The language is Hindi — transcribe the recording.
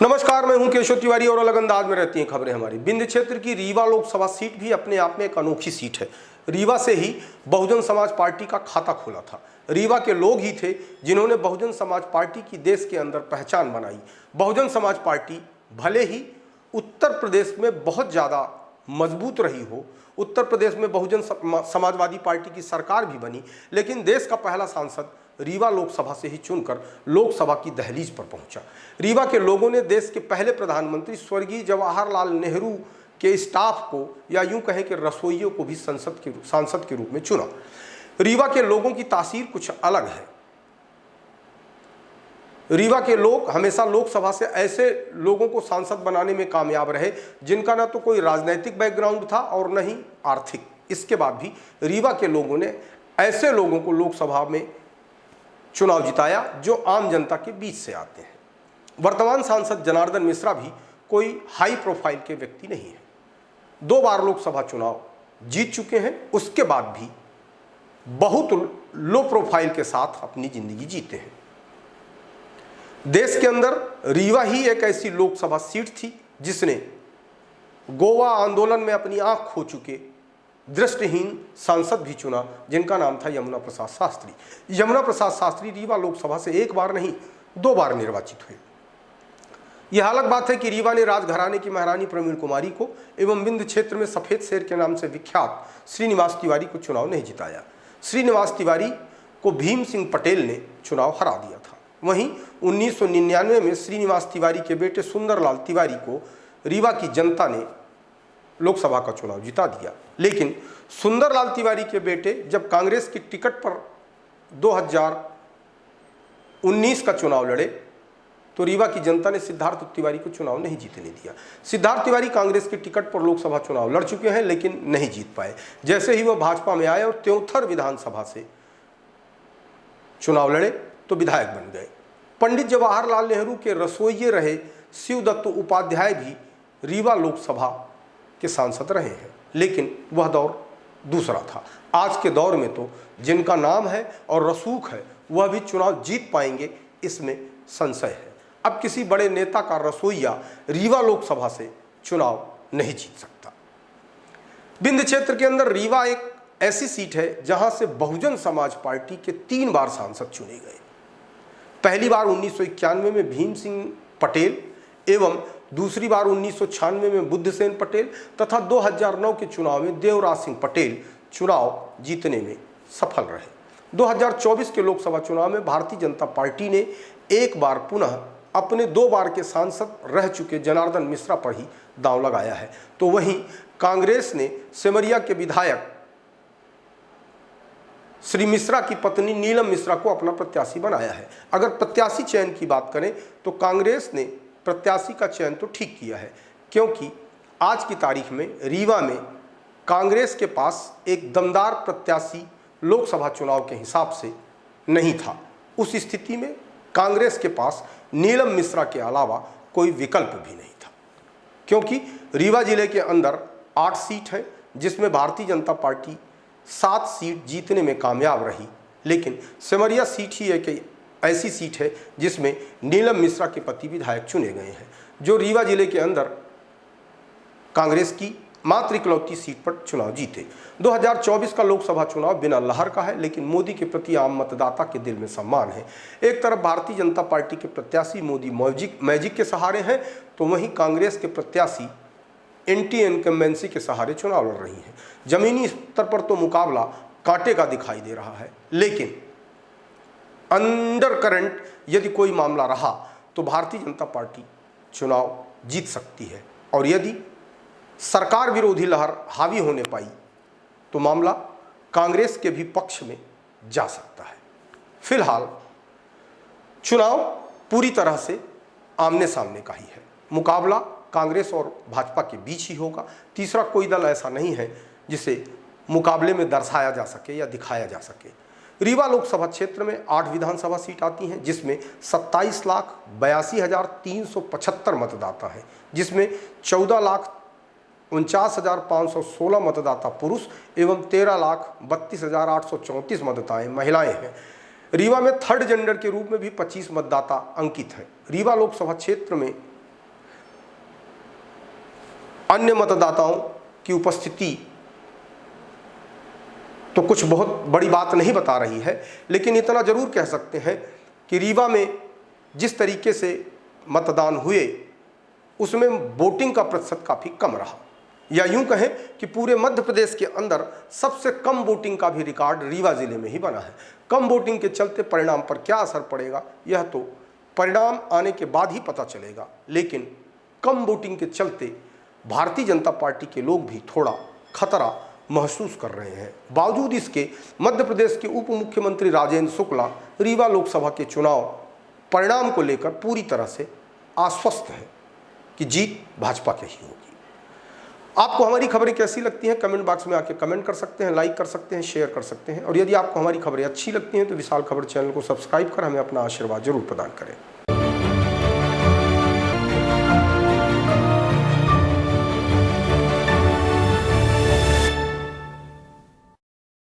नमस्कार, मैं हूं केशव तिवारी और अलग अंदाज में रहती हैं खबरें हमारी। विंध्य क्षेत्र की रीवा लोकसभा सीट भी अपने आप में एक अनोखी सीट है। रीवा से ही बहुजन समाज पार्टी का खाता खुला था। रीवा के लोग ही थे जिन्होंने बहुजन समाज पार्टी की देश के अंदर पहचान बनाई। बहुजन समाज पार्टी भले ही उत्तर प्रदेश में बहुत ज़्यादा मजबूत रही हो, उत्तर प्रदेश में बहुजन समाजवादी पार्टी की सरकार भी बनी, लेकिन देश का पहला सांसद रीवा लोकसभा से ही चुनकर लोकसभा की दहलीज पर पहुंचा। रीवा के लोगों ने देश के पहले प्रधानमंत्री स्वर्गीय जवाहरलाल नेहरू के स्टाफ को, या यूं कहें कि रसोइयों को भी सांसद के रूप में चुना। रीवा के लोगों की तासीर कुछ अलग है। रीवा के लोग हमेशा लोकसभा से ऐसे लोगों को सांसद बनाने में कामयाब रहे जिनका ना तो कोई राजनीतिक बैकग्राउंड था और न ही आर्थिक। इसके बाद भी रीवा के लोगों ने ऐसे लोगों को लोकसभा में चुनाव जिताया जो आम जनता के बीच से आते हैं। वर्तमान सांसद जनार्दन मिश्रा भी कोई हाई प्रोफाइल के व्यक्ति नहीं है। 2 बार लोकसभा चुनाव जीत चुके हैं, उसके बाद भी बहुत लो प्रोफाइल के साथ अपनी जिंदगी जीते हैं। देश के अंदर रीवा ही एक ऐसी लोकसभा सीट थी जिसने गोवा आंदोलन में अपनी आंख खो चुके दृष्टिहीन सांसद भी चुना, जिनका नाम था यमुना प्रसाद शास्त्री। यमुना प्रसाद शास्त्री रीवा लोकसभा से 1 बार नहीं 2 बार निर्वाचित हुए। यह अलग बात है कि रीवा ने राजघराने की महारानी प्रवीण कुमारी को एवं विंध्य क्षेत्र में सफेद शेर के नाम से विख्यात श्रीनिवास तिवारी को चुनाव नहीं जिताया। श्रीनिवास तिवारी को भीम सिंह पटेल ने चुनाव हरा दिया था। वहीं 1999 में श्रीनिवास तिवारी के बेटे सुंदरलाल तिवारी को रीवा की जनता ने लोकसभा का चुनाव जिता दिया। लेकिन सुंदरलाल तिवारी के बेटे जब कांग्रेस की टिकट पर 2019 का चुनाव लड़े तो रीवा की जनता ने सिद्धार्थ तिवारी को चुनाव नहीं जीतने दिया। सिद्धार्थ तिवारी कांग्रेस की टिकट पर लोकसभा चुनाव लड़ चुके हैं लेकिन नहीं जीत पाए। जैसे ही वह भाजपा में आए और त्योंथर विधानसभा से चुनाव लड़े तो विधायक बन गए। पंडित जवाहरलाल नेहरू के रसोइये रहे शिवदत्त उपाध्याय भी रीवा लोकसभा के सांसद रहे हैं, लेकिन वह दौर दूसरा था। आज के दौर में तो जिनका नाम है और रसूख है वह भी चुनाव जीत पाएंगे, इसमें संशय है। अब किसी बड़े नेता का रसोइया रीवा लोकसभा से चुनाव नहीं जीत सकता। विंध्य क्षेत्र के अंदर रीवा एक ऐसी सीट है जहां से बहुजन समाज पार्टी के 3 बार सांसद चुने गए। पहली बार 1991 में भीम सिंह पटेल एवं दूसरी बार 1996 में बुद्धसेन पटेल तथा 2009 के चुनाव में देवराज सिंह पटेल चुनाव जीतने में सफल रहे। 2024 के लोकसभा चुनाव में भारतीय जनता पार्टी ने एक बार पुनः अपने 2 बार के सांसद रह चुके जनार्दन मिश्रा पर ही दांव लगाया है। तो वहीं कांग्रेस ने सिमरिया के विधायक श्री मिश्रा की पत्नी नीलम मिश्रा को अपना प्रत्याशी बनाया है। अगर प्रत्याशी चयन की बात करें तो कांग्रेस ने प्रत्याशी का चयन तो ठीक किया है, क्योंकि आज की तारीख में रीवा में कांग्रेस के पास एक दमदार प्रत्याशी लोकसभा चुनाव के हिसाब से नहीं था। उस स्थिति में कांग्रेस के पास नीलम मिश्रा के अलावा कोई विकल्प भी नहीं था, क्योंकि रीवा जिले के अंदर 8 सीट है जिसमें भारतीय जनता पार्टी 7 सीट जीतने में कामयाब रही। लेकिन सिमरिया सीट ही एक ऐसी सीट है जिसमें नीलम मिश्रा के पति विधायक चुने गए हैं, जो रीवा जिले के अंदर कांग्रेस की मात्र इकलौती सीट पर चुनाव जीते। 2024 का लोकसभा चुनाव बिना लहर का है, लेकिन मोदी के प्रति आम मतदाता के दिल में सम्मान है। एक तरफ भारतीय जनता पार्टी के प्रत्याशी मोदी मैजिक के सहारे हैं, तो वहीं कांग्रेस के प्रत्याशी एंटी इनकम्बेंसी के सहारे चुनाव लड़ रही हैं। जमीनी स्तर पर तो मुकाबला कांटे का दिखाई दे रहा है, लेकिन अंडर करंट यदि कोई मामला रहा तो भारतीय जनता पार्टी चुनाव जीत सकती है, और यदि सरकार विरोधी लहर हावी होने पाई तो मामला कांग्रेस के भी पक्ष में जा सकता है। फिलहाल चुनाव पूरी तरह से आमने सामने का ही है। मुकाबला कांग्रेस और भाजपा के बीच ही होगा। तीसरा कोई दल ऐसा नहीं है जिसे मुकाबले में दर्शाया जा सके या दिखाया जा सके। रीवा लोकसभा क्षेत्र में 8 विधानसभा सीट आती हैं, जिसमें 27,82,375 मतदाता हैं, जिसमें 14,49,516 मतदाता पुरुष एवं 13,32,834 मतदाताएं महिलाएं हैं। रीवा में थर्ड जेंडर के रूप में भी 25 मतदाता अंकित हैं। रीवा लोकसभा क्षेत्र में अन्य मतदाताओं की उपस्थिति तो कुछ बहुत बड़ी बात नहीं बता रही है, लेकिन इतना जरूर कह सकते हैं कि रीवा में जिस तरीके से मतदान हुए उसमें वोटिंग का प्रतिशत काफ़ी कम रहा, या यूं कहें कि पूरे मध्य प्रदेश के अंदर सबसे कम वोटिंग का भी रिकॉर्ड रीवा जिले में ही बना है। कम वोटिंग के चलते परिणाम पर क्या असर पड़ेगा यह तो परिणाम आने के बाद ही पता चलेगा, लेकिन कम वोटिंग के चलते भारतीय जनता पार्टी के लोग भी थोड़ा खतरा महसूस कर रहे हैं। बावजूद इसके मध्य प्रदेश के उप मुख्यमंत्री राजेंद्र शुक्ला रीवा लोकसभा के चुनाव परिणाम को लेकर पूरी तरह से आश्वस्त हैं कि जीत भाजपा की ही होगी। आपको हमारी खबरें कैसी लगती हैं कमेंट बॉक्स में आके कमेंट कर सकते हैं, लाइक कर सकते हैं, शेयर कर सकते हैं, और यदि आपको हमारी खबरें अच्छी लगती हैं तो विशाल खबर चैनल को सब्सक्राइब कर हमें अपना आशीर्वाद जरूर प्रदान करें।